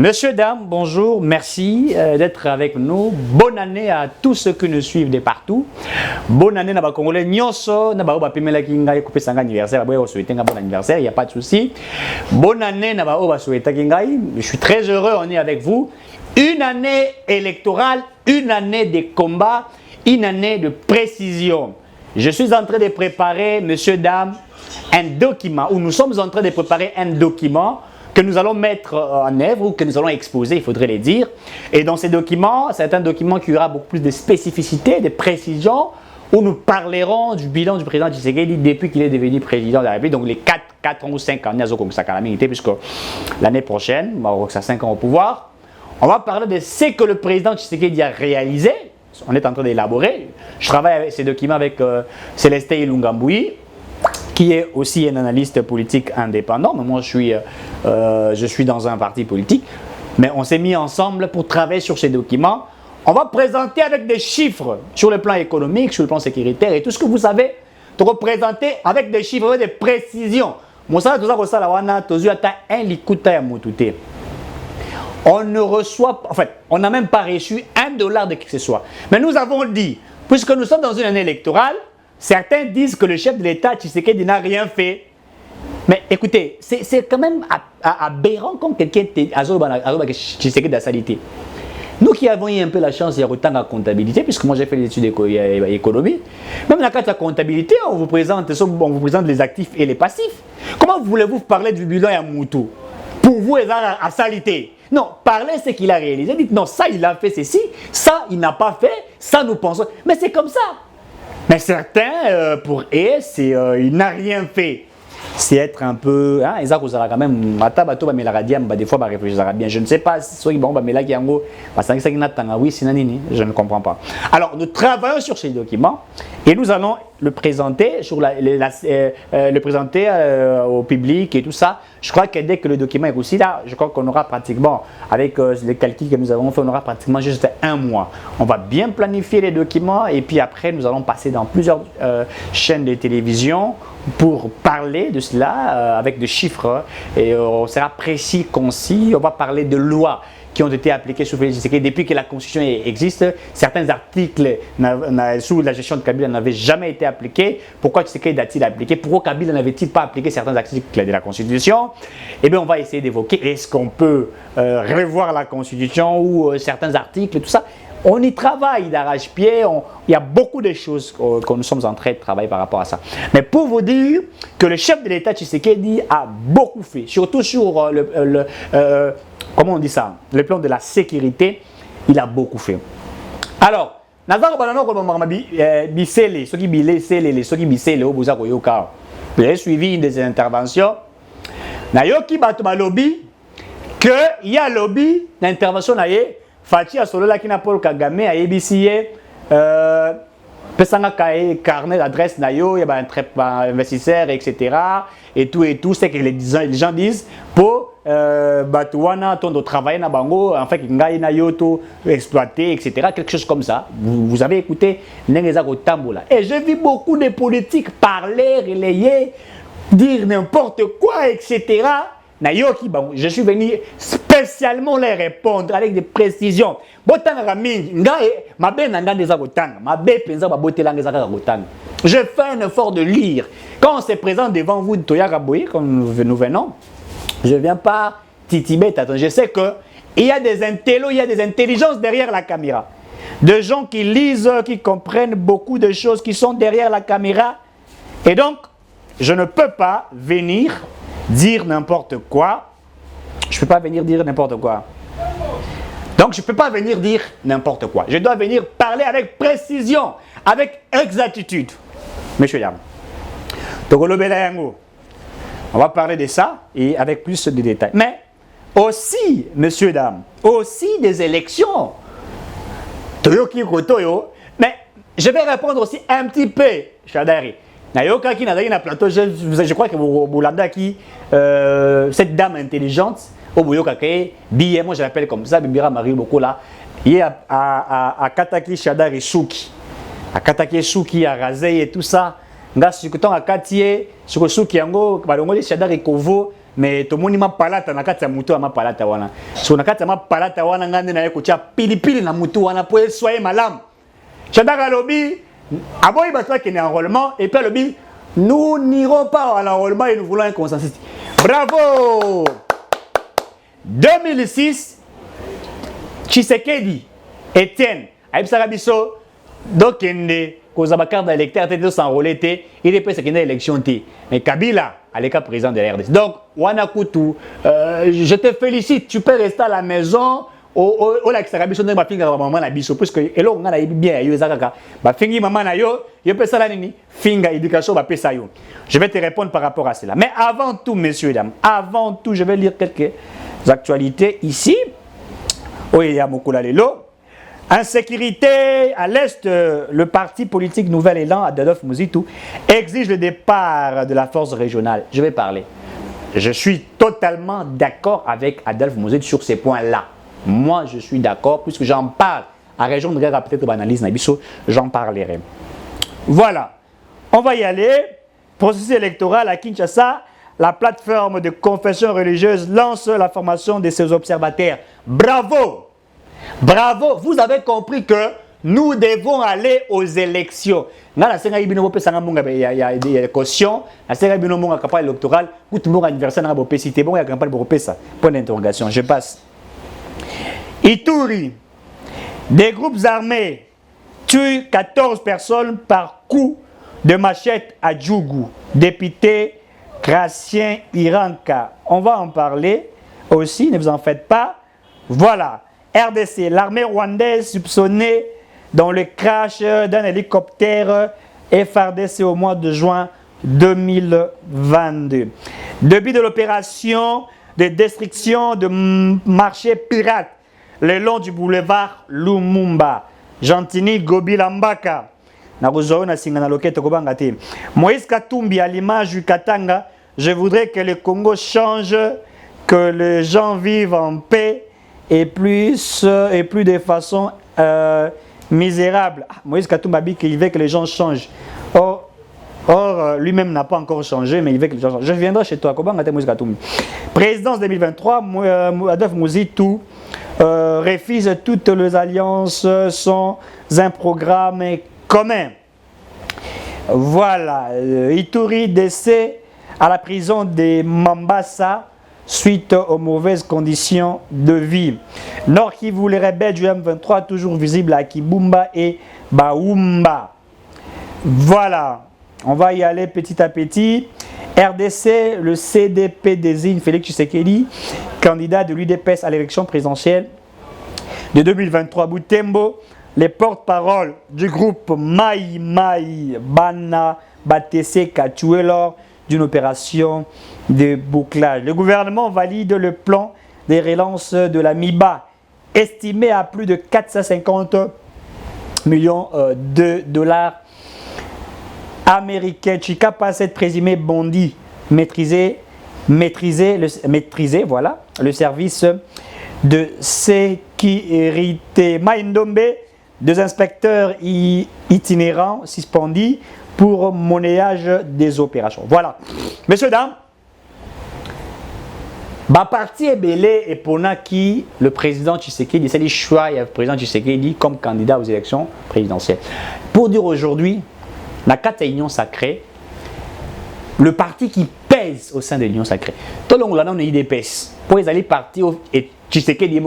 Monsieur, dames, bonjour, merci d'être avec nous. Bonne année à tous ceux qui nous suivent de partout. Bonne année à Congolais. Nyonso, na ba pimela kinga couper sang anniversaire, ba souhaiter un bon anniversaire, il y a pas de souci. Bonne année na ba souhaiter kingai. Je suis très heureux, on est avec vous. Une année électorale, une année de combat, une année de précision. Je suis en train de préparer, monsieur, dames, un document, ou nous sommes en train de préparer un document que nous allons mettre en œuvre ou que nous allons exposer, il faudrait le dire. Et dans ces documents, c'est un document qui aura beaucoup plus de spécificité, de précision, où nous parlerons du bilan du président Tshisekedi depuis qu'il est devenu président de la République, donc les 4 ans ou 5 ans, puisque l'année prochaine, Maroc a 5 ans au pouvoir. On va parler de ce que le président Tshisekedi a réalisé. On est en train d'élaborer. Je travaille avec ces documents avec Célestin Ilungamboui, qui est aussi un analyste politique indépendant. Mais moi, je suis dans un parti politique. Mais on s'est mis ensemble pour travailler sur ces documents. On va présenter avec des chiffres sur le plan économique, sur le plan sécuritaire et tout ce que vous savez. De représenter avec des chiffres, avec des précisions. On ne reçoit, en fait, on n'a même pas reçu $1 de qui que ce soit. Mais nous avons dit, puisque nous sommes dans une année électorale, certains disent que le chef de l'État, Tshisekedi, n'a rien fait. Mais écoutez, c'est quand même aberrant quand quelqu'un a Tshisekedi de la salité. Nous qui avons eu un peu la chance de retenir la comptabilité, puisque moi j'ai fait des études d'économie, même dans la comptabilité, on vous présente les actifs et les passifs. Comment voulez-vous parler du bilan à Moutou? Pour vous, il a à salité. Non, parlez ce qu'il a réalisé. Dites non, ça il a fait ceci, ça il n'a pas fait, ça nous pensons. Mais c'est comme ça. Mais certains, pour eux, il n'a rien fait. C'est être un peu. Hein, ils ont quand même. Des fois, réfléchir bien. Je ne sais pas si je ne comprends pas. Alors, nous travaillons sur ces documents et nous allons le présenter, le présenter au public et tout ça. Je crois que dès que le document est aussi là, je crois qu'on aura pratiquement, avec les calculs que nous avons fait, on aura pratiquement juste 1 mois. On va bien planifier les documents et puis après, nous allons passer dans plusieurs chaînes de télévision pour parler de cela avec des chiffres et on sera précis, concis. On va parler de lois qui ont été appliquées sous Félix Tshisekedi depuis que la Constitution existe. Certains articles sous la gestion de Kabila n'avaient jamais été appliqués. Pourquoi Tshisekedi a-t-il appliqué? Pourquoi Kabila n'avait-il pas appliqué certains articles de la Constitution? Eh bien, on va essayer d'évoquer est-ce qu'on peut revoir la Constitution ou certains articles, tout ça. On y travaille d'arrache-pied, il y a beaucoup de choses que nous sommes en train de travailler par rapport à ça. Mais pour vous dire que le chef de l'État Tshisekedi a beaucoup fait, surtout sur comment on dit ça, le plan de la sécurité, il a beaucoup fait. Alors, j'ai suivi une des interventions. Nayoki Batobalobi, qu'il y a lobby d'intervention. Fati a solo la qui n'a pas le Kagame a ébissé pesanga carnet d'adresse nayo il y a un investisseur etc et tout c'est que les gens disent pour batouana ton de travailler na bango en fait ngai nayo to exploiter etc quelque chose comme ça vous avez écouté Nengeza Kotambola et je vis beaucoup de politiques parler relayer dire n'importe quoi etc. Je suis venu spécialement les répondre avec des précisions. Je fais un effort de lire. Quand on se présente devant vous, comme nous venons, je ne viens pas titiller. Je sais qu'il y a des intellos, il y a des intelligences derrière la caméra. Des gens qui lisent, qui comprennent beaucoup de choses, qui sont derrière la caméra. Et donc, je ne peux pas venir dire n'importe quoi. Je ne peux pas venir dire n'importe quoi. Donc, je ne peux pas venir dire n'importe quoi. Je dois venir parler avec précision, avec exactitude. Messieurs, dames. On va parler de ça et avec plus de détails. Mais aussi, messieurs, dames, aussi des élections. Mais je vais répondre aussi un petit peu, Chadari. Je crois que vous l'avez cette dame intelligente, moi je l'appelle comme ça, Bibira Marie Bokola, il est à Kataki Shadari Souki. À Kataki Souki, à Razé et tout ça. Nga sikuton à Katie, sur Souki Yango, Balongo Shadari Kovo, mais tout le monde m'a palata na kati ya mutu ma palata wana. So na kati ya ma palata wana ngande na yeko tia pilipili na mutu wana pour soyez malam. Chandaka lobi aboyi batwa qui est enrôlement et puis lobi nous n'irons pas à l'enrôlement et nous voulons un consensus. Bravo. 2006 Tshisekedi Etienne Aïbsara Bisso donc kozaba carte d'électeur était s'enrôler il est presque une élection mais Kabila à l'état président de la RDC. Donc wana kutu je te félicite, tu peux rester à la maison au la Aïbsara Bisso ne ba finga maman na biso parce que elo ngana yebi bien yo ezaka ba fingi maman na yo peut ça la nini finga éducation ba pesa yo. Je vais te répondre par rapport à cela. Mais avant tout messieurs et dames, avant tout je vais lire quelques actualités ici. Oui, il y a Mokula Lelo. Insécurité à l'Est, le parti politique Nouvel Élan, Adolphe Mouzitou, exige le départ de la force régionale. Je vais parler. Je suis totalement d'accord avec Adolphe Mouzitou sur ces points-là. Moi, je suis d'accord, puisque j'en parle. À région de guerre, peut-être banalise, j'en parlerai. Voilà. On va y aller. Processus électoral à Kinshasa. La plateforme de confession religieuse lance la formation de ses observateurs. Bravo! Bravo! Vous avez compris que nous devons aller aux élections. Il y a des cautions, il y a des campagne électorale, tout le monde anniversaire dans la cité. Bon, il y a une campagne pour ça. Point d'interrogation. Je passe. Ituri. Des groupes armés tuent 14 personnes par coup de machette à Djougou. Député Gracien Iranka. On va en parler aussi, ne vous en faites pas. Voilà. RDC, l'armée rwandaise soupçonnée dans le crash d'un hélicoptère FRDC au mois de juin 2022. Depuis de l'opération de destruction de marchés pirates le long du boulevard Lumumba, Gentini Gobi Lambaka. Moïse Katumbi à l'image du Katanga, je voudrais que le Congo change, que les gens vivent en paix et plus de façon misérable. Moïse Katumbi a dit qu'il veut que les gens changent. Or lui-même n'a pas encore changé, mais il veut que les gens changent. Je viendrai chez toi. Moïse Katumbi. Présidence 2023, Adolphe Mouzitou refuse toutes les alliances sans un programme commun. Voilà. Ituri décès à la prison de Mambasa suite aux mauvaises conditions de vie. Nord Kivu, les rebelles du M23 toujours visibles à Kibumba et Baoumba. Voilà. On va y aller petit à petit. RDC, le CDP désigne Félix Tshisekedi, candidat de l'UDPS à l'élection présidentielle de 2023. Boutembo, les porte-paroles du groupe Maï Bana Batese tué lors d'une opération de bouclage. Le gouvernement valide le plan des relances de la MIBA, estimé à plus de 450 millions de dollars américains. Chika passe être présumé Bondi, maîtriser voilà, le service de sécurité. Maïndombe, deux inspecteurs itinérants suspendus pour monnayage des opérations. Voilà. Messieurs, dames, ma partie est belée et pour qui le président Tshisekedi, c'est le choix du président Tshisekedi comme candidat aux élections présidentielles. Pour dire aujourd'hui, la 4 union sacrée, le parti qui pèse au sein de l'union sacrée. Tout le monde a une IDPS. Pour les aller partir et Tshisekedi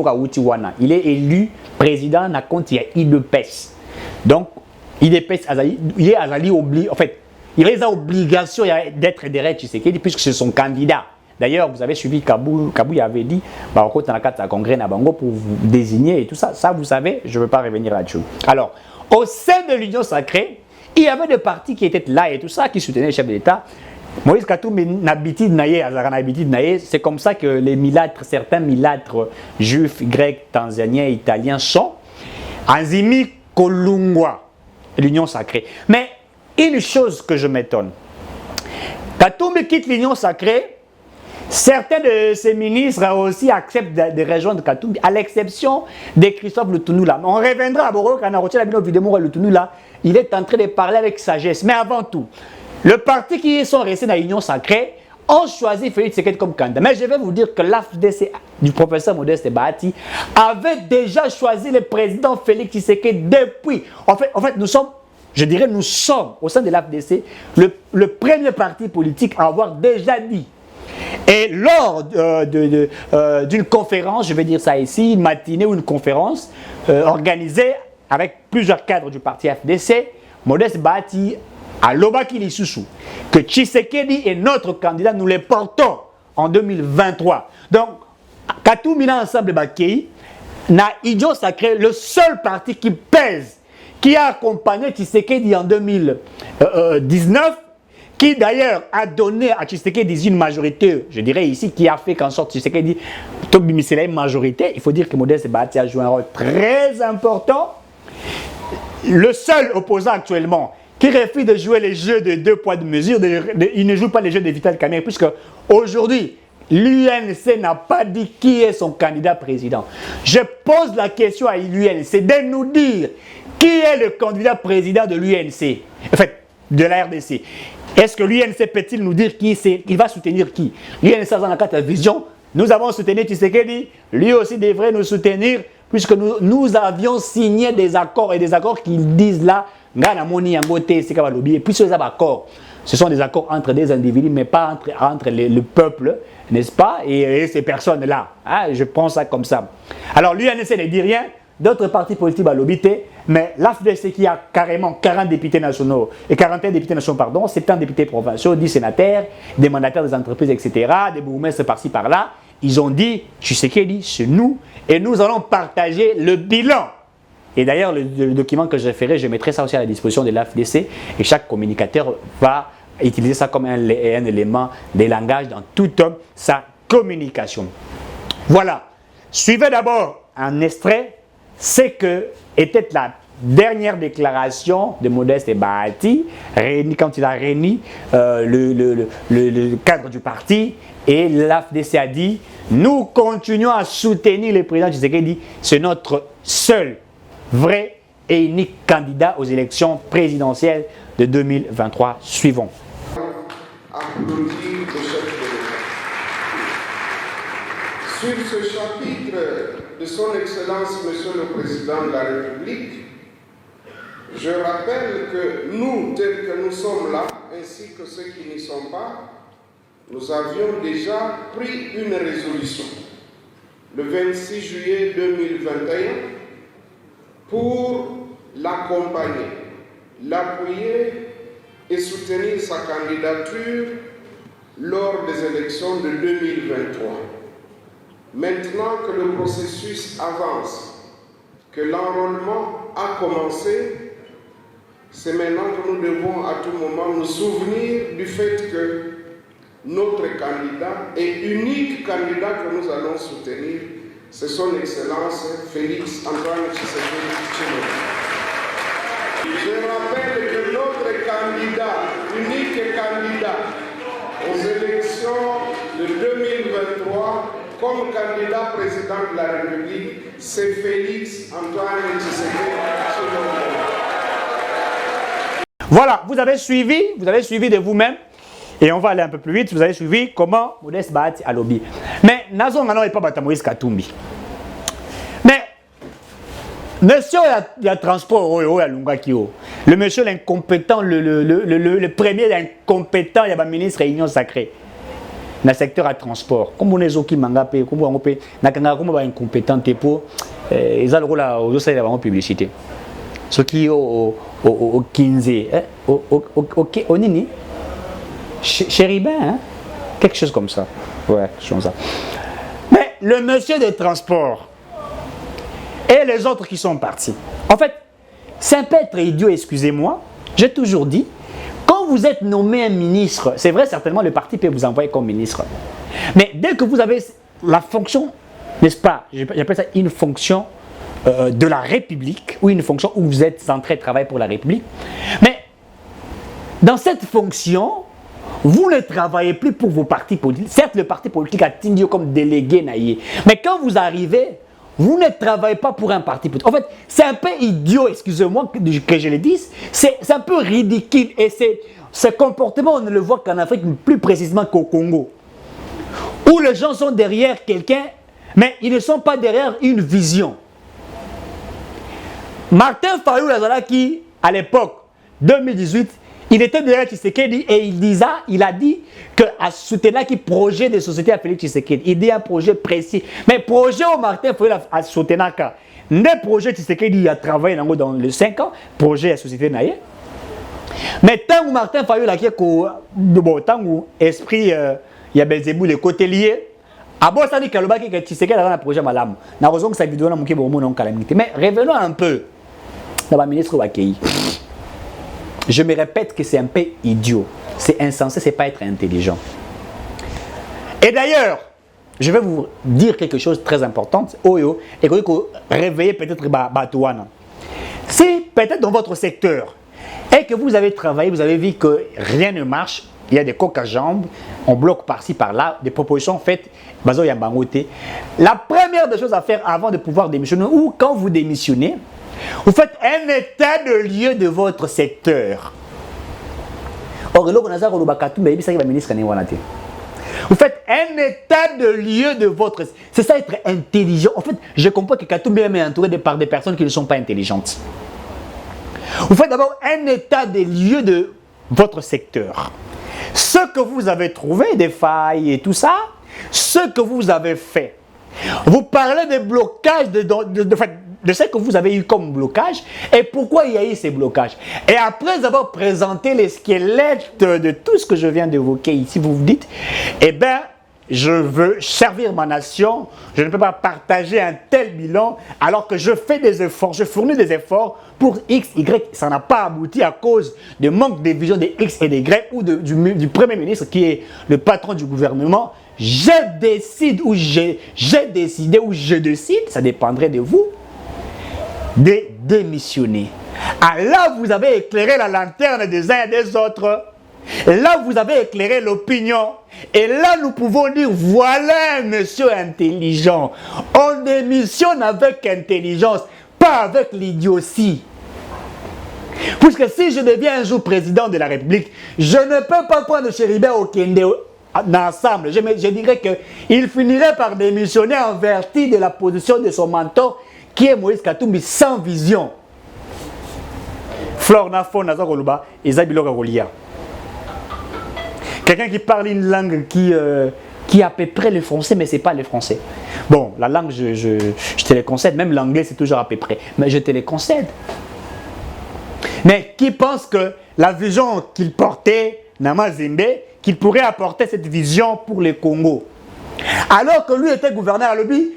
il est élu président na compte il y a IDPS. Donc IDPS il est obligé en fait, il a l'obligation d'être derrière Tshisekedi puisque c'est son candidat. D'ailleurs, vous avez suivi Kabou avait dit bah au congrès na bango pour vous désigner et tout ça. Ça vous savez, je ne veux pas revenir là-dessus. Alors, au sein de l'union sacrée, il y avait des partis qui étaient là et tout ça, qui soutenaient le chef de l'État. Moïse Katumbi c'est comme ça que les milâtres, certains milâtres juifs, grecs, tanzaniens, italiens sont Anzimi Kolungwa, l'union sacrée. Mais une chose que je m'étonne, Katumbi quitte l'union sacrée, certains de ses ministres aussi acceptent de rejoindre Katumbi, à l'exception de Christophe Lutunula. On reviendra à Boro, quand on a la vidéo Lutunula, il est en train de parler avec sagesse. Mais avant tout, le parti qui sont restés dans l'union sacrée, ont choisi Félix Tshisekedi comme candidat. Mais je vais vous dire que l'AFDC du professeur Modeste Bahati avait déjà choisi le président Félix Tshisekedi depuis. En fait, nous sommes au sein de l'AFDC le premier parti politique à avoir déjà dit. Et lors d'une conférence, je vais dire ça ici, une matinée ou une conférence organisée avec plusieurs cadres du parti AFDC, Modeste Bahati à Lobaki Lisusu, que Tshisekedi est notre candidat, nous les portons en 2023. Donc, Katou Mina Ensemble Bakei, na Idiot Sacré, le seul parti qui pèse, qui a accompagné Tshisekedi en 2019, qui d'ailleurs a donné à Tshisekedi une majorité, je dirais ici, qui a fait qu'en sorte Tshisekedi, c'est la majorité. Il faut dire que Modeste Bahati a joué un rôle très important. Le seul opposant actuellement qui refuse de jouer les jeux de 2 poids de mesure, il ne joue pas les jeux de Vital Kamerhe, puisque aujourd'hui, l'UNC n'a pas dit qui est son candidat président. Je pose la question à l'UNC de nous dire qui est le candidat président de l'UNC, en fait, de la RDC. Est-ce que l'UNC peut-il nous dire qui c'est, il va soutenir qui? L'UNC a dans la vision, nous avons soutenu Tshisekedi, lui aussi devrait nous soutenir, puisque nous avions signé des accords, et des accords qu'ils disent là, et puis ces accords, ce sont des accords entre des individus, mais pas entre le peuple, n'est-ce pas, et ces personnes-là. Hein, je pense ça comme ça. Alors l'UNC ne dit rien, d'autres partis politiques à l'obité, mais l'AFDC qui a carrément 40 députés nationaux, et 41 députés nationaux, pardon, 70 députés provinciaux, 10 sénateurs, des mandataires des entreprises, etc., des bourgmestres par-ci par-là, ils ont dit, Tshisekedi, c'est nous, et nous allons partager le bilan. Et d'ailleurs, le document que je ferai, je mettrai ça aussi à la disposition de l'AFDC, et chaque communicateur va utiliser ça comme un élément de langage dans toute sa communication. Voilà. Suivez d'abord un extrait, c'est que était la dernière déclaration de Modeste Bahati, quand il a réuni le cadre du parti, et l'AFDC a dit, nous continuons à soutenir le président Tshisekedi, c'est notre seul vrai et unique candidat aux élections présidentielles de 2023 suivant. Applaudir le chef de l'État. Sur ce chapitre de son Excellence, Monsieur le Président de la République, je rappelle que nous, tels que nous sommes là, ainsi que ceux qui n'y sont pas, nous avions déjà pris une résolution le 26 juillet 2021 pour l'accompagner, l'appuyer et soutenir sa candidature lors des élections de 2023. Maintenant que le processus avance, que l'enrôlement a commencé, c'est maintenant que nous devons à tout moment nous souvenir du fait que notre candidat et unique candidat que nous allons soutenir, c'est son Excellence Félix Antoine Tshisekedi Tshilombo. Je rappelle que notre candidat, unique candidat aux élections de 2023 comme candidat président de la République, c'est Félix Antoine Tshisekedi Tshilombo. Voilà, vous avez suivi de vous-même. Et on va aller un peu plus vite, vous avez suivi comment Modeste Bahati a lobby. Mais Nazon n'est pas Moïse Katumbi. Mais monsieur il y a transport le monsieur l'incompétent, le premier incompétent, il y a un ministre réunion sacrée. Dans le secteur à transport. Comme on est qui manga pe, comme on peut, comme incompétent pour, ils ont le rôle aux publicité. Ce qui au 15, au Nini. Chéribin, hein? Quelque chose comme ça. Ouais, quelque chose comme ça. Mais le monsieur des transports et les autres qui sont partis, en fait, c'est un peu être idiot, excusez-moi. J'ai toujours dit, quand vous êtes nommé un ministre, c'est vrai, certainement le parti peut vous envoyer comme ministre. Mais dès que vous avez la fonction, n'est-ce pas, j'appelle ça une fonction de la République, ou une fonction où vous êtes en train de travailler pour la République, mais dans cette fonction, vous ne travaillez plus pour vos partis politiques. Certes, le parti politique a Tindio comme délégué naïe. Mais quand vous arrivez, vous ne travaillez pas pour un parti politique. En fait, c'est un peu idiot, excusez-moi que je le dise. C'est un peu ridicule. Et ce comportement, on ne le voit qu'en Afrique, plus précisément qu'au Congo. Où les gens sont derrière quelqu'un, mais ils ne sont pas derrière une vision. Martin Fayulu Lazaraki, à l'époque, 2018, il était derrière Tshisekedi et il a dit qu'à soutenir qui projet de société à Félix Tshisekedi. Il dit un projet précis. Mais projet au Martin Fayulu à soutenir des projets Tshisekedi a travaillé dans les 5 ans, projet à société naïe. Mais tant que Martin Fayulu a tant que esprit il y a Belzébou les côtés liés. Abo ça dit que le bac que Tshisekedi a un projet malam. Na raison que ça vidéo na muké bomo non calamité. Mais revenons un peu. La ministre Wakei. Je me répète que c'est un peu idiot. C'est insensé, c'est pas être intelligent. Et d'ailleurs, je vais vous dire quelque chose de très important. Oyo, et que vous réveillez peut-être Batouana. Si peut-être dans votre secteur, et que vous avez travaillé, vous avez vu que rien ne marche, il y a des coques à jambes, on bloque par-ci, par-là, des propositions faites, Bazo Yambangote. La première des choses à faire avant de pouvoir démissionner, ou quand vous démissionnez, vous faites un état de lieu de votre secteur. Or, vous faites un état de lieu de votre... C'est ça être intelligent. En fait, je comprends que Katumbi est entouré par des personnes qui ne sont pas intelligentes. Vous faites d'abord un état des lieux de votre secteur. Ce que vous avez trouvé, des failles et tout ça, ce que vous avez fait. Vous parlez des blocages, de ce que vous avez eu comme blocage et pourquoi il y a eu ces blocages. Et après avoir présenté les squelettes de tout ce que je viens d'évoquer ici, vous vous dites, eh bien, je veux servir ma nation, je ne peux pas partager un tel bilan alors que je fais des efforts, je fournis des efforts pour X, Y, ça n'a pas abouti à cause de manque de vision des X et des Y ou du Premier ministre qui est le patron du gouvernement. Je décide ou j'ai décidé ou je décide, ça dépendrait de vous, de démissionner. Alors là, vous avez éclairé la lanterne des uns et des autres. Là, vous avez éclairé l'opinion. Et là, nous pouvons dire, voilà un monsieur intelligent. On démissionne avec intelligence, pas avec l'idiotie. Puisque si je deviens un jour président de la République, je ne peux pas prendre Chéribert Okende ensemble. Je dirais qu'il finirait par démissionner en vertu de la position de son mentor, qui est Moïse Katumbi, sans vision. Flore Nafo Nazaroluba et Zabiloga Rolia. Quelqu'un qui parle une langue qui est à peu près le français, mais ce n'est pas le français. Bon, la langue, je te les concède. Même l'anglais, c'est toujours à peu près. Mais je te les concède. Mais qui pense que la vision qu'il portait, Nama Zembe, qu'il pourrait apporter cette vision pour le Congo. Alors que lui était gouverneur à Lobi,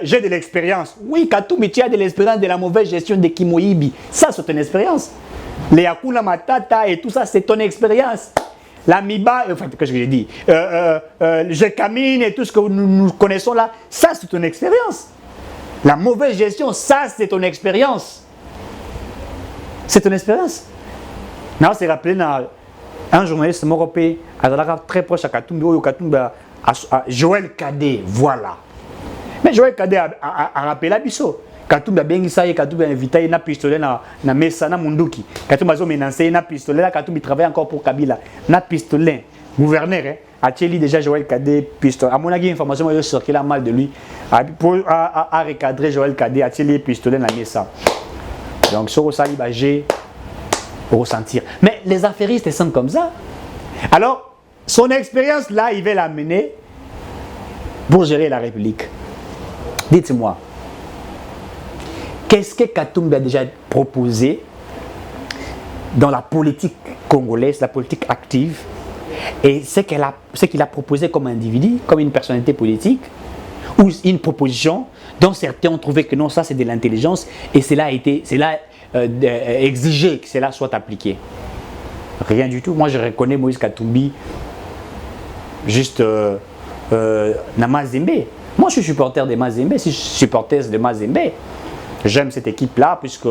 j'ai de l'expérience. Oui, Katumbi, tu as de l'expérience de la mauvaise gestion de Kimoyibi. Ça, c'est ton expérience. Les Akuna Matata et tout ça, c'est ton expérience. La Miba, enfin, qu'est-ce que j'ai dit, je camine et tout ce que nous connaissons là, ça, c'est ton expérience. La mauvaise gestion, ça, c'est ton expérience. C'est ton expérience. Non, c'est rappelé un journaliste européen, très proche à Katumbi, à Joël Cadet, voilà. Mais Joël Cadet a rappelé la biso. Katumbi a bien ça, Katumbi a invité un pistolet na mesa na munduki. Katumbi a menacé un pistolet là, Katumbi travaille encore pour Kabila. Na pistolet, gouverneur, a Tchéli déjà Joël Cadet pistolet. À mon avis, information est circulée mal de lui. Pour recadrer Joël Cadet, a Tchéli pistolet na mesa. Donc sur ça, il va ressentir. Mais les affairistes sont comme ça. Alors, son expérience là, il va l'amener pour gérer la République. Dites-moi, qu'est-ce que Katumbi a déjà proposé dans la politique congolaise, la politique active, et ce qu'il a proposé comme individu, comme une personnalité politique, ou une proposition dont certains ont trouvé que non, ça c'est de l'intelligence, et cela a exigé que cela soit appliqué. Rien du tout. Moi je reconnais Moïse Katumbi juste na Mazembe. Moi je suis supporter de Mazembe, je suis supporter de Mazembe. J'aime cette équipe-là, puisque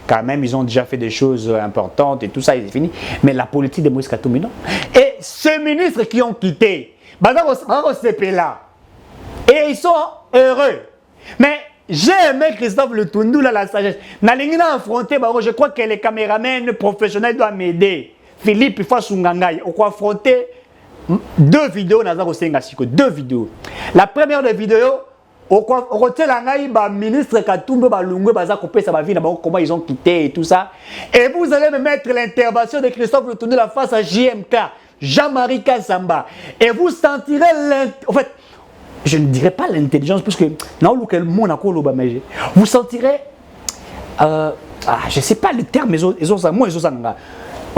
quand même ils ont déjà fait des choses importantes et tout ça, c'est fini. Mais la politique de Moïse Katumbi, non. Et ces ministres qui ont quitté, là, et ils sont heureux. Mais j'ai aimé Christophe Lutundu, là, la sagesse. Je crois que les caméramans professionnels doivent m'aider. Philippe, il faut Sungangai. On va affronter 2 vidéos dans la 2 vidéos. La première des vidéos, on retient la ministre Katumbe Balungwe, comment ils ont quitté et tout ça. Et vous allez me mettre l'intervention de Christophe Le Tourné la face à JMK, Jean-Marie Kassamba. Et vous sentirez en fait, je ne dirais pas l'intelligence, parce que vous sentirez, je ne sais pas le terme, mais en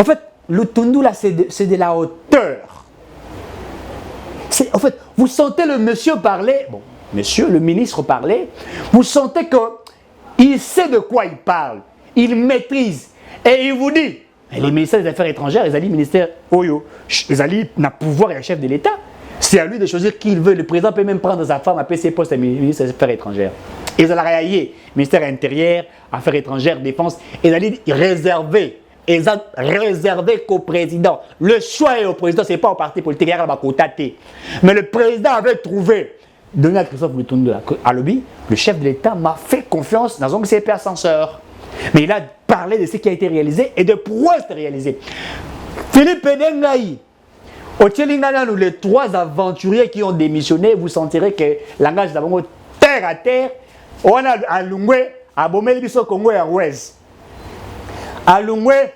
fait, le Tundu là, c'est de la hauteur. En fait, vous sentez le monsieur parler, bon, monsieur le ministre parler, vous sentez qu'il sait de quoi il parle, il maîtrise, et il vous dit, les ministères des Affaires étrangères, les alliés ministère Oyo, les alliés n'a pouvoir et un chef de l'État. C'est à lui de choisir qui il veut. Le président peut même prendre sa femme, appeler ses postes à ministre des Affaires étrangères. Ils allaient railler, ministère intérieur, Affaires étrangères, défense, ils allaient réserver. Ils ont réservé qu'au président. Le choix est au président, ce n'est pas au parti politique. Mais le président avait trouvé, donné à Christophe Le Tourné à lobby, le chef de l'État m'a fait confiance dans un CP ascenseur. Mais il a parlé de ce qui a été réalisé et de prouesses réalisées. Philippe Edengaï, au Tchelingana, les 3 aventuriers qui ont démissionné, vous sentirez que langage d'abord terre à terre, on a à Lungwe, à Bomel Biso Congo et à Ouest. À Lungwe,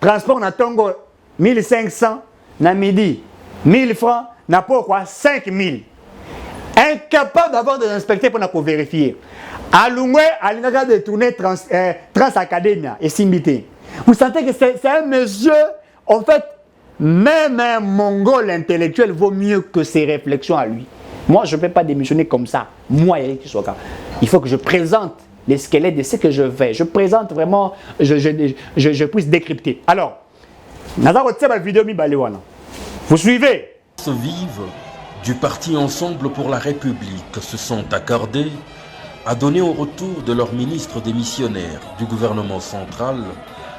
transport na Tongo 1500, na midi 1000 francs, na pourquoi 5000. Incapable d'avoir des inspecteurs pour vérifier. À Lungwe, à l'inaga de tourner Transacademia et Simbité. Vous sentez que c'est un monsieur, en fait, même un mongol intellectuel vaut mieux que ses réflexions à lui. Moi, je ne peux pas démissionner comme ça. Moi, Eric Kisoka. Il faut que je présente les squelettes de ce que je fais. Je présente vraiment, je puisse décrypter. Alors, vous suivez? Vive du parti Ensemble pour la République se sont accordés à donner au retour de leur ministre démissionnaire du gouvernement central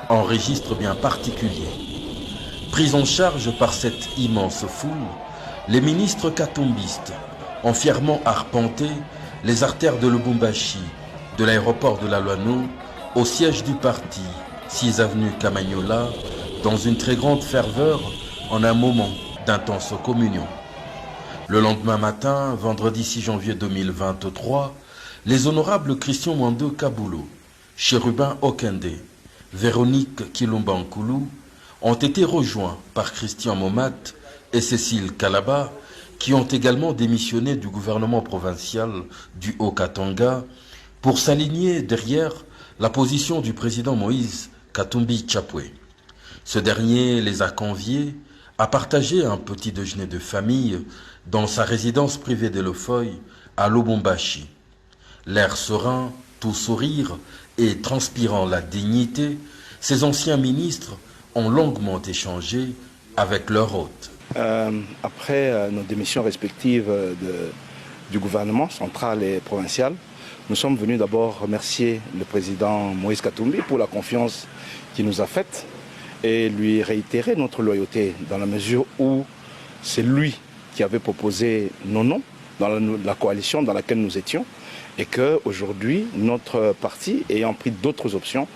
un registre bien particulier. Pris en charge par cette immense foule, les ministres katumbistes ont fièrement arpenté les artères de Lubumbashi, de l'aéroport de la Loano, au siège du parti, 6 avenue Camagnola, dans une très grande ferveur, en un moment d'intense communion. Le lendemain matin, vendredi 6 janvier 2023, les honorables Christian Mwando Kaboulou, Chérubin Okende, Véronique Kilumbankoulou ont été rejoints par Christian Momat et Cécile Kalaba, qui ont également démissionné du gouvernement provincial du Haut-Katanga pour s'aligner derrière la position du président Moïse Katumbi Chapwe. Ce dernier les a conviés à partager un petit déjeuner de famille dans sa résidence privée de Lofoy à Lubumbashi. L'air serein, tout sourire et transpirant la dignité, ces anciens ministres ont longuement échangé avec leur hôte. Après nos démissions respectives du gouvernement central et provincial, nous sommes venus d'abord remercier le président Moïse Katumbi pour la confiance qu'il nous a faite et lui réitérer notre loyauté dans la mesure où c'est lui qui avait proposé nos noms dans la coalition dans laquelle nous étions et qu'aujourd'hui, notre parti ayant pris d'autres options,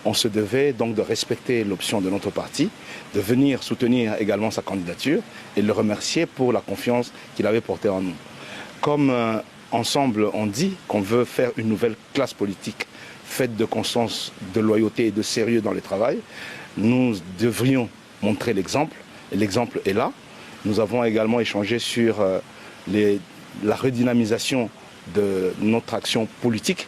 on se devait donc de respecter l'option de notre parti, de venir soutenir également sa candidature et le remercier pour la confiance qu'il avait portée en nous. Comme ensemble on dit qu'on veut faire une nouvelle classe politique faite de conscience, de loyauté et de sérieux dans le travail, nous devrions montrer l'exemple, et l'exemple est là. Nous avons également échangé sur la redynamisation de notre action politique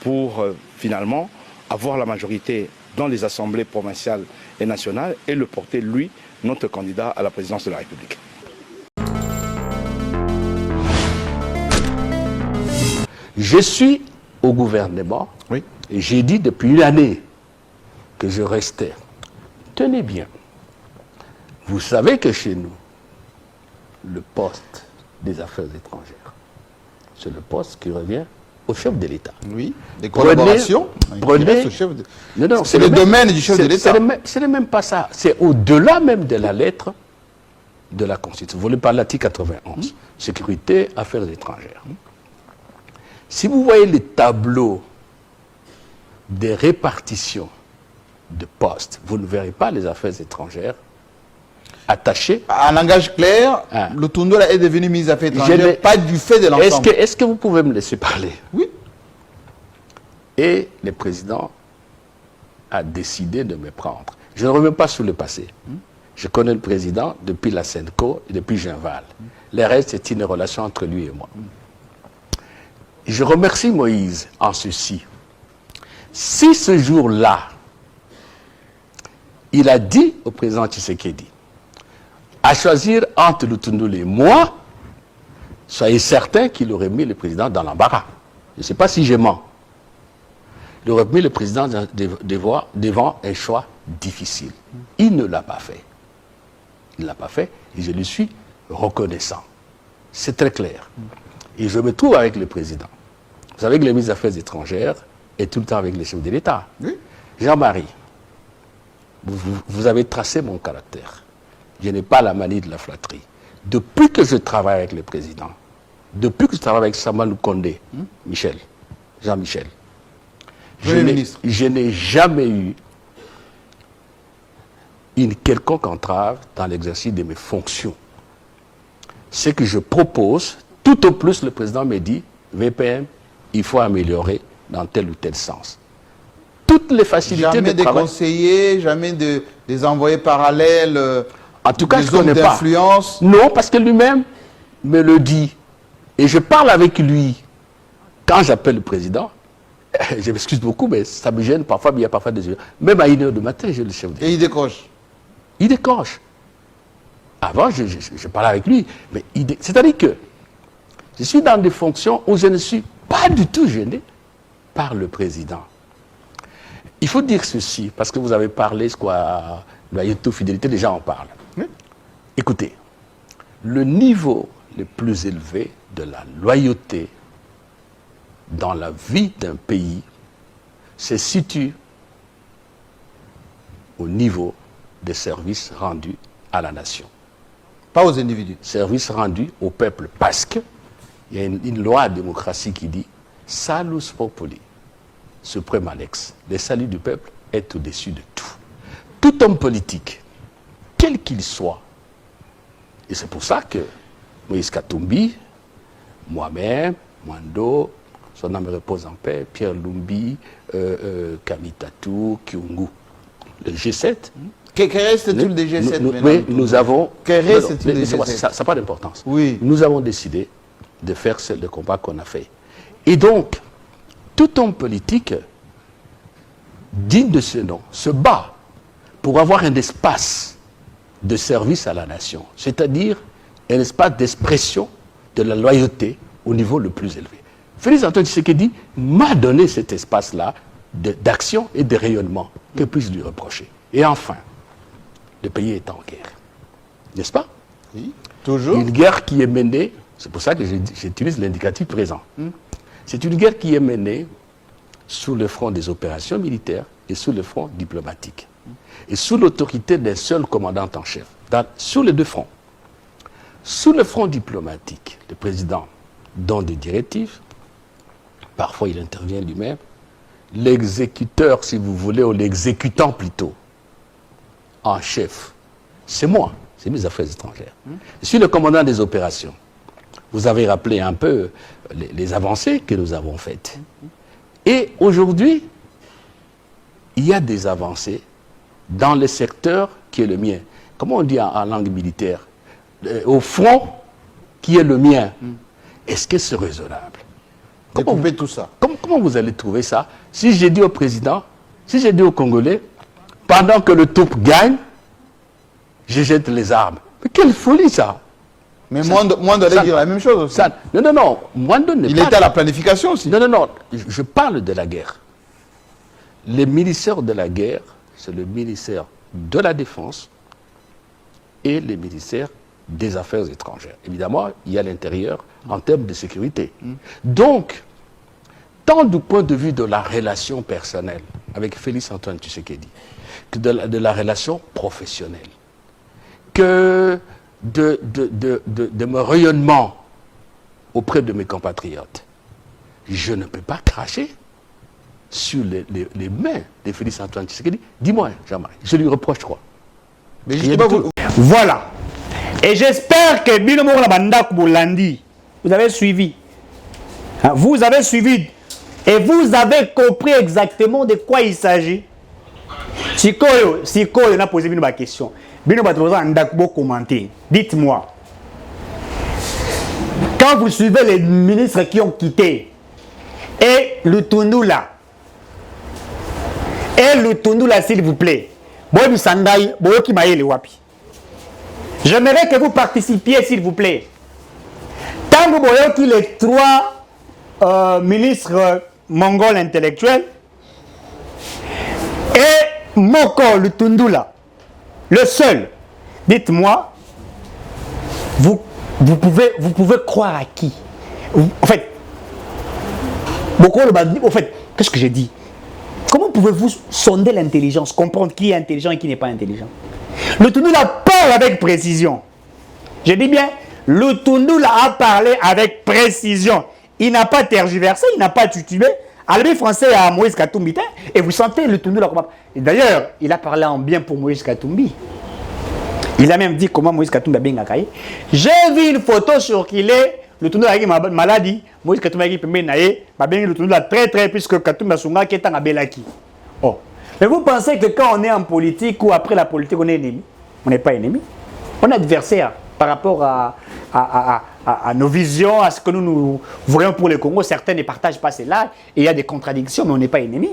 pour finalement avoir la majorité dans les assemblées provinciales et nationales et le porter, lui, notre candidat à la présidence de la République. Je suis au gouvernement Oui. et j'ai dit depuis une année que je restais. Tenez bien, vous savez que chez nous, le poste des affaires étrangères, c'est le poste qui revient au chef de l'État. Oui, des collaborations. Prenez, non, c'est le domaine du chef de l'État. Ce n'est même pas ça. C'est au-delà même de la lettre de la Constitution. Vous voulez parler de l'article 91, sécurité, affaires étrangères. Si vous voyez les tableaux des répartitions de postes, vous ne verrez pas les affaires étrangères attaché. En langage clair, Ah. le Tundula est devenu ministre des Affaires étrangères, n'ai- pas du fait de l'ensemble. Est-ce que vous pouvez me laisser parler? Oui. Et le président a décidé de me prendre. Je ne reviens pas sur le passé. Je connais le président depuis la Senco et depuis Genval. Le reste, c'est une relation entre lui et moi. Je remercie Moïse en ceci. Si ce jour-là, il a dit au président Tshisekedi, à choisir entre Lutundula et moi, soyez certain qu'il aurait mis le président dans l'embarras. Je ne sais pas si je mens. Il aurait mis le président devant un choix difficile. Il ne l'a pas fait. Il ne l'a pas fait et je lui suis reconnaissant. C'est très clair. Et je me trouve avec le président. Vous savez que le ministre des Affaires étrangères est tout le temps avec les chefs de l'État. Oui. Jean-Marie, vous avez tracé mon caractère. Je n'ai pas la manie de la flatterie. Depuis que je travaille avec le président, depuis que je travaille avec Samalou Condé, Michel, Jean-Michel, je n'ai jamais eu une quelconque entrave dans l'exercice de mes fonctions. Ce que je propose, tout au plus le président me dit, VPM, il faut améliorer dans tel ou tel sens. Toutes les facilités Jamais de des travail. conseillers, jamais des envoyés parallèles, En tout cas, des je ne hommes connais pas. d'influence. Non, parce que lui-même me le dit. Et je parle avec lui. Quand j'appelle le président, je m'excuse beaucoup, mais ça me gêne parfois, mais il y a parfois des heures. Même à 1h du matin, j'ai le chef de... Et il décroche. Il décroche. Avant, je parlais avec lui. Mais c'est-à-dire que je suis dans des fonctions où je ne suis pas du tout gêné par le président. Il faut dire ceci, parce que vous avez parlé, quoi, loyauté, fidélité, les gens en parlent. Oui. Écoutez, le niveau le plus élevé de la loyauté dans la vie d'un pays se situe au niveau des services rendus à la nation. Pas aux individus. Services rendus au peuple, parce qu'il y a une loi de démocratie qui dit « Salus populi, suprême annexe ». Le salut du peuple est au-dessus de tout. Tout homme politique, quel qu'il soit, et c'est pour ça que Moïse Katumbi, moi-même, Mwando, son âme repose en paix, Pierre Lumbi, Kamitatou, Kyungu, le G7. Que reste-t-il des G7 maintenant? Oui, nous avons... Que reste-t-il des Ça G7? n'a pas d'importance. Oui. Nous avons décidé de faire le combat qu'on a fait. Et donc, tout homme politique digne de ce nom se bat pour avoir un espace de service à la nation, c'est-à-dire un espace d'expression de la loyauté au niveau le plus élevé. Félix Antoine Tshisekedi m'a donné cet espace-là d'action et de rayonnement. Que puis-je lui reprocher? Et enfin, le pays est en guerre. N'est-ce pas? Oui. Toujours. Une guerre qui est menée, c'est pour ça que j'utilise l'indicatif présent. C'est une guerre qui est menée sous le front des opérations militaires et sous le front diplomatique. Et sous l'autorité d'un seul commandant en chef. Sur les deux fronts. Sous le front diplomatique, le président donne des directives. Parfois, il intervient lui-même. L'exécuteur, si vous voulez, ou l'exécutant plutôt, en chef, c'est moi, c'est mes affaires étrangères. Je suis le commandant des opérations. Vous avez rappelé un peu les avancées que nous avons faites. Et aujourd'hui, il y a des avancées dans le secteur qui est le mien. Comment on dit en langue militaire? Au front qui est le mien. Est-ce que c'est raisonnable? Découper tout ça. Comment vous allez trouver ça? Si j'ai dit au président, si j'ai dit aux Congolais, pendant que le TOUP gagne, je jette les armes. Mais quelle folie ça! Mais Mwando allait dire la même chose aussi. Non. Mwando n'est Il pas... était à la planification aussi. Non. Je parle de la guerre. Les ministères de la guerre, c'est le ministère de la Défense et le ministère des Affaires étrangères. Évidemment, il y a l'intérieur en termes de sécurité. Donc, tant du point de vue de la relation personnelle avec Félix Antoine Tshisekedi, que de la relation professionnelle, que de mon rayonnement auprès de mes compatriotes, je ne peux pas cracher sur les mains de Félix Antoine Tshisekedi. Dis-moi, Jean-Marie, je lui reproche quoi? Mais justement, Voilà. Et j'espère que Binomoro Banda Bolandi, vous avez suivi. Vous avez suivi. Et vous avez compris exactement de quoi il s'agit. Si on a posé une question, dites-moi. Quand vous suivez les ministres qui ont quitté, et le Tundula, s'il vous plaît, j'aimerais que vous participiez, s'il vous plaît. Tant que vous voyez les trois ministres mongols intellectuels et Moko, le Tundula, le seul, dites-moi, vous pouvez croire à qui? En fait, qu'est-ce que j'ai dit? Comment pouvez-vous sonder l'intelligence, comprendre qui est intelligent et qui n'est pas intelligent? Le Tundula parle avec précision. Je dis bien, le Tundula a parlé avec précision. Il n'a pas tergiversé, il n'a pas titubé. À l'ami français à Moïse Katumbi, et vous sentez le Tundula comment. D'ailleurs, il a parlé en bien pour Moïse Katumbi. Il a même dit comment Moïse Katumbi a bien gagné. J'ai vu une photo circuler, le Tundula a une maladie, Moïse Katumbi a bien le Tundula très très, puisque Katumbi a son gars qui est en Abelaki. Oh. Mais vous pensez que quand on est en politique ou après la politique, on est ennemi? On n'est pas ennemi. On est adversaire par rapport à nos visions, à ce que nous voulons pour le Congo. Certains ne partagent pas cela et il y a des contradictions, mais on n'est pas ennemi.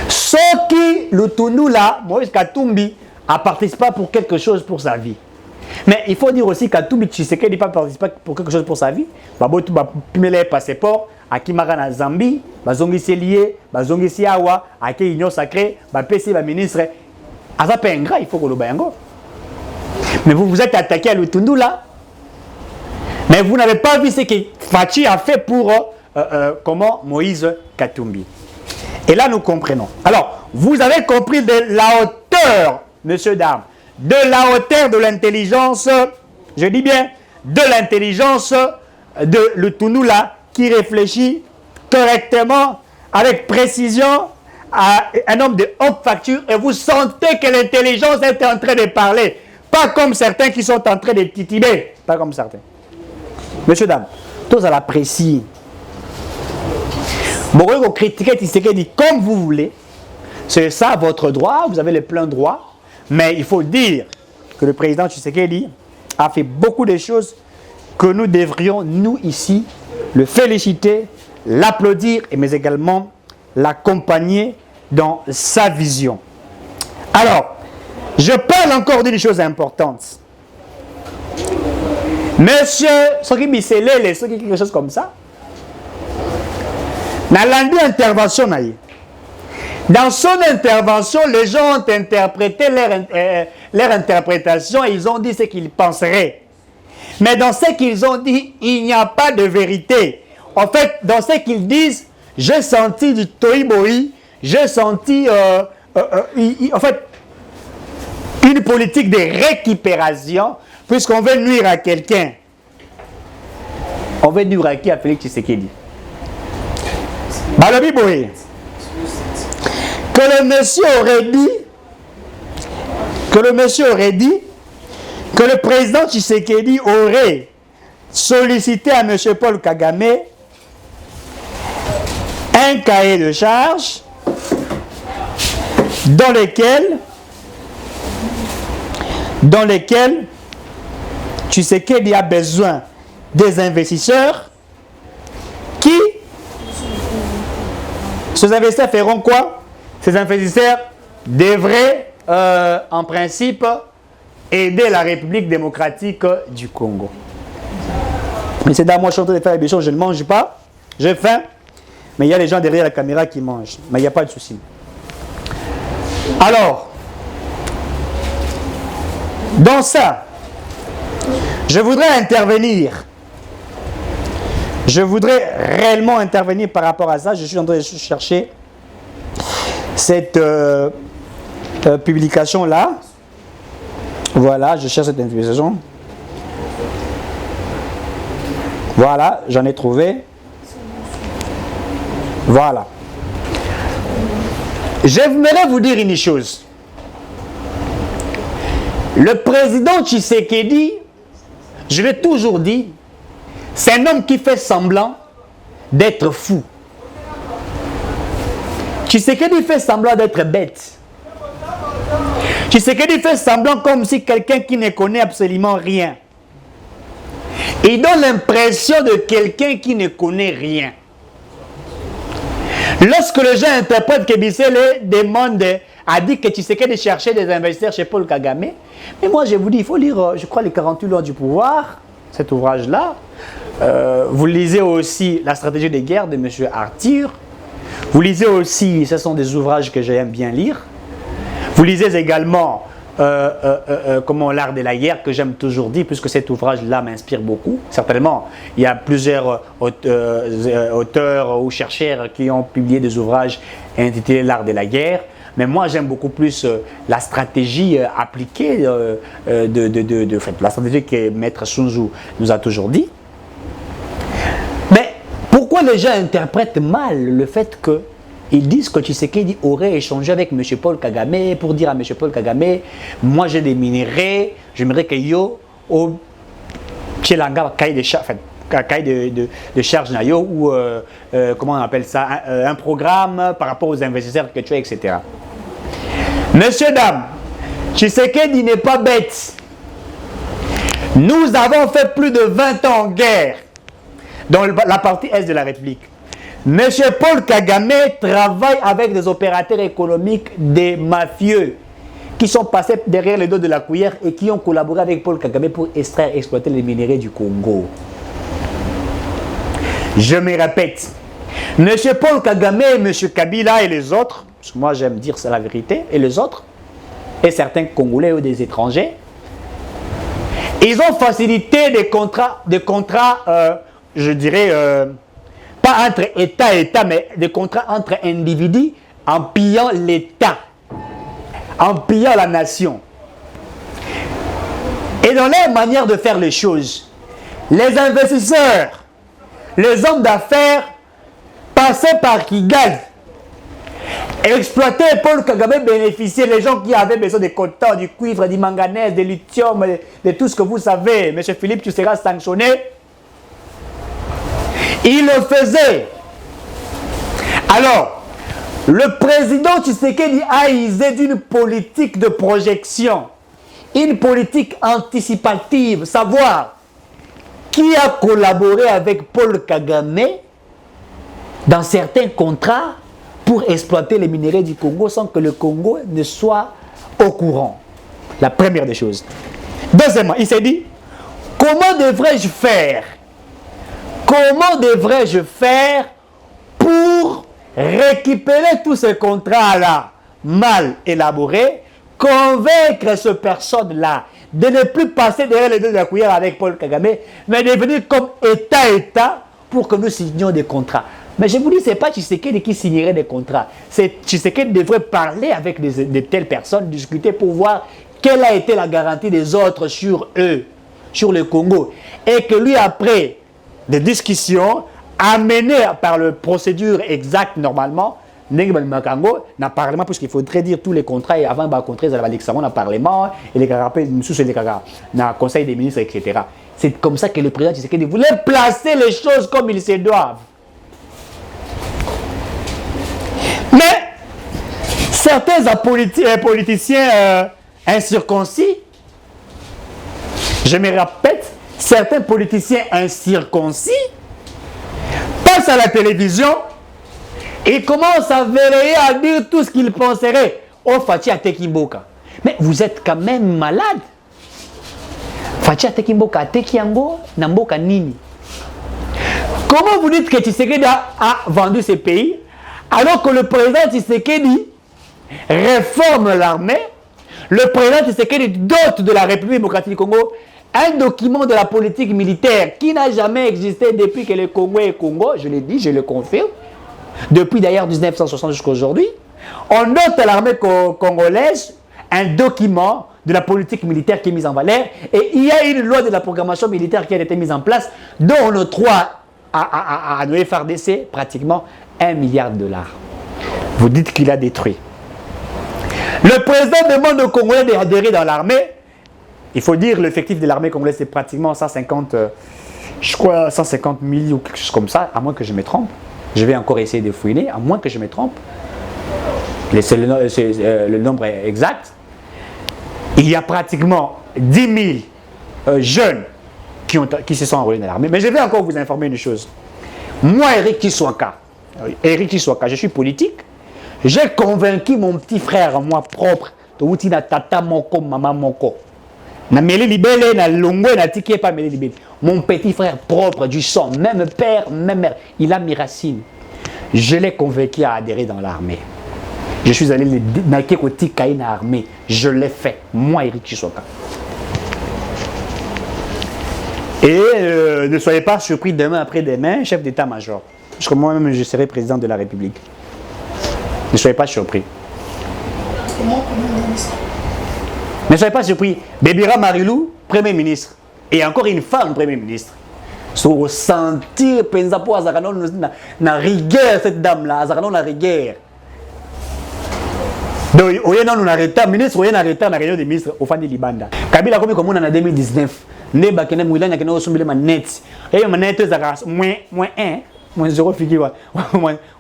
Ce qui, le Tundula, Moïse Katumbi, a participé pour quelque chose pour sa vie. Mais il faut dire aussi que Katumbi Tshisekedi n'a pas participé pour quelque chose pour sa vie. Il a les passeports, à Kimara na Zambie, bazongi lié, bazongi siawa, à qui union sacrée, PC, ministre. Aza pengra, il faut que le bayango. Mais vous vous êtes attaqué à le Tundula. Mais vous n'avez pas vu ce que Fachi a fait pour comment Moïse Katumbi. Et là, nous comprenons. Alors, vous avez compris de la hauteur, messieurs, dames, de la hauteur de l'intelligence, je dis bien, de l'intelligence de le Tundula qui réfléchit correctement, avec précision, à un homme de haute facture, et vous sentez que l'intelligence est en train de parler. Pas comme certains qui sont en train de titiller. Pas comme certains. Messieurs, dames, tous à l'apprécier. Vous critiquez Tshisekedi comme vous voulez. C'est ça votre droit, vous avez le plein droit. Mais il faut dire que le président Tshisekedi a fait beaucoup de choses que nous devrions, nous ici, le féliciter, l'applaudir, mais également l'accompagner dans sa vision. Alors, je parle encore d'une chose importante. Monsieur, ce qui Bisselele, ce qui quelque chose comme ça, dans l'intervention, dans son intervention, les gens ont interprété leur interprétation et ils ont dit ce qu'ils penseraient. Mais dans ce qu'ils ont dit, il n'y a pas de vérité. En fait, dans ce qu'ils disent, j'ai senti du toïboï, j'ai senti, en fait, une politique de récupération, puisqu'on veut nuire à quelqu'un. On veut nuire à qui? À Félix Tshisekedi. Balobi Boé. Que le monsieur aurait dit que le président Tshisekedi aurait sollicité à M. Paul Kagame un cahier de charges dans lequel Tshisekedi a besoin des investisseurs qui, ces investisseurs feront quoi? Ces investisseurs devraient en principe aider la République démocratique du Congo. Mais c'est dans moi, je suis en train de faire des choses, je ne mange pas, j'ai faim, mais il y a des gens derrière la caméra qui mangent, mais il n'y a pas de souci. Alors, dans ça, je voudrais intervenir. Je voudrais réellement intervenir par rapport à ça. Je suis en train de chercher cette publication-là. Voilà, je cherche cette publication. Voilà, j'en ai trouvé. Voilà. J'aimerais vous dire une chose. Le président Tshisekedi, je l'ai toujours dit, c'est un homme qui fait semblant d'être fou. Tshisekedi fait semblant d'être bête. Tshisekedi fait semblant comme si quelqu'un qui ne connaît absolument rien. Il donne l'impression de quelqu'un qui ne connaît rien. Lorsque les gens interprètent que Bissele demande, a dit que Tshisekedi cherchait des investisseurs chez Paul Kagame, mais moi je vous dis, il faut lire, je crois, les 48 lois du pouvoir, cet ouvrage-là. Vous lisez aussi La stratégie des guerres de M. Arthur. Vous lisez aussi, ce sont des ouvrages que j'aime bien lire. Vous lisez également comment l'art de la guerre, que j'aime toujours dire, puisque cet ouvrage-là m'inspire beaucoup. Certainement, il y a plusieurs auteurs ou chercheurs qui ont publié des ouvrages intitulés L'art de la guerre. Mais moi, j'aime beaucoup plus la stratégie appliquée, la stratégie que Maître Sun Tzu nous a toujours dit. Mais pourquoi les gens interprètent mal le fait qu'ils disent que Tshisekedi aurait échangé avec M. Paul Kagame pour dire à M. Paul Kagame, moi j'ai des minéraux, j'aimerais que yo au Tchelanga cahier de charge ou comment on appelle ça, un programme par rapport aux investisseurs que tu as, etc. Messieurs, dames, Tshisekedi n'est pas bête. Nous avons fait plus de 20 ans en guerre dans la partie est de la République. Monsieur Paul Kagame travaille avec des opérateurs économiques, des mafieux, qui sont passés derrière le dos de la cuillère et qui ont collaboré avec Paul Kagame pour extraire et exploiter les minéraux du Congo. Je me répète, monsieur Paul Kagame et monsieur Kabila et les autres, parce que moi j'aime dire c'est la vérité, et les autres, et certains Congolais ou des étrangers, ils ont facilité des contrats, je dirais, pas entre État et État, mais des contrats entre individus en pillant l'État, en pillant la nation. Et dans leur manière de faire les choses, les investisseurs, les hommes d'affaires passaient par Kigali, exploitaient Paul Kagame, bénéficiaient, les gens qui avaient besoin de coltan, du cuivre, du manganèse, du lithium, de tout ce que vous savez. Monsieur Philippe, tu seras sanctionné. Il le faisait. Alors, le président Tshisekedi a usé d'une politique de projection, une politique anticipative, savoir qui a collaboré avec Paul Kagame dans certains contrats pour exploiter les minéraux du Congo sans que le Congo ne soit au courant. La première des choses. Deuxièmement, il s'est dit, comment devrais-je faire? Comment devrais-je faire pour récupérer tous ces contrats-là mal élaborés, convaincre ces personnes-là de ne plus passer derrière les deux de la cuillère avec Paul Kagame, mais de venir comme État pour que nous signions des contrats. Mais je vous dis, ce n'est pas Tshisekedi qui signerait des contrats. C'est Tshisekedi devrait parler avec de telles personnes, discuter pour voir quelle a été la garantie des autres sur eux, sur le Congo. Et que lui, après des discussions amenées par la procédure exacte normalement, na parlement, puisqu'il faudrait dire tous les contrats et avant de contrat, il y a l'examen dans le parlement et les dans conseil des ministres, etc. C'est comme ça que le président Tshisekedi voulait placer les choses comme ils se doivent. Mais certains politiciens incirconcis, je me répète, certains politiciens incirconcis passent à la télévision et commencent à véler, à dire tout ce qu'ils penseraient. Oh, Fachi Atekimboka. Mais vous êtes quand même malade. Fachi Atekimboka, Atekiango, Namboka Nini. Comment vous dites que Tshisekedi a vendu ces pays alors que le président Tshisekedi réforme l'armée, le président Tshisekedi dote de la République démocratique du Congo un document de la politique militaire qui n'a jamais existé depuis que le Congo est Congo, je l'ai dit, je le confirme, depuis d'ailleurs 1960 jusqu'à aujourd'hui. On dote à l'armée congolaise un document de la politique militaire qui est mise en valeur et il y a une loi de la programmation militaire qui a été mise en place dont on octroie à nos FARDC pratiquement 1 milliard de dollars. Vous dites qu'il a détruit. Le président demande aux Congolais d'adhérer dans l'armée Il faut dire l'effectif de l'armée congolaise, c'est pratiquement 150, je crois 150 000 ou quelque chose comme ça, à moins que je me trompe. Je vais encore essayer de fouiner, à moins que je me trompe. C'est le nombre exact. Il y a pratiquement 10 000 jeunes qui se sont enrôlés dans l'armée. Mais je vais encore vous informer une chose. Moi, Eric Kiswaka, je suis politique. J'ai convaincu mon petit frère, moi propre, de na tata moko, maman moko. Na mele libele, na longwe, na tiki pas mele libele. Mon petit frère propre du sang, même père, même mère, il a mes racines. Je l'ai convaincu à adhérer dans l'armée. Je suis allé naquer côté Kaina armée. Je l'ai fait. Moi, Eric Chisoka. Et ne soyez pas surpris demain après-demain, chef d'état-major. Parce que moi-même, je serai président de la République. Ne soyez pas surpris. Ne soyez pas surpris. Bébira Marilou, Premier ministre. Et encore une femme, Premier ministre. So sentir pensa pour Azarano na rigueur cette dame-là. Azarano na rigueur. Donc, on est dans un retard, ministre, on est en retard dans la réunion des ministres au Fandi Libanda. Kabila comme on en 2019. Ne bakene mouila na kena osumile manette. Et manette zaka moins 1, moins 0 figure.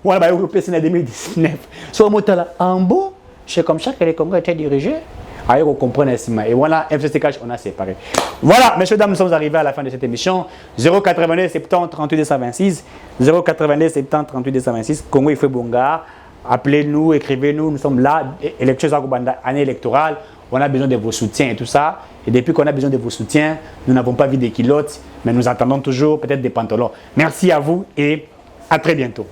Voilà ba yo pesi na 2019. So motala ambo, c'est comme ça que les Congolais étaient dirigés. Ailleurs on comprend l'estimation. Et voilà, FCC Cash, on a séparé. Voilà, messieurs, dames, nous sommes arrivés à la fin de cette émission. 082 70 38 226. 082 70 38 226. Congo, il faut Bonga. Appelez-nous, écrivez-nous. Nous sommes là. Élection année électorale. On a besoin de vos soutiens et tout ça. Et depuis qu'on a besoin de vos soutiens, nous n'avons pas vu des culottes, mais nous attendons toujours peut-être des pantalons. Merci à vous et à très bientôt.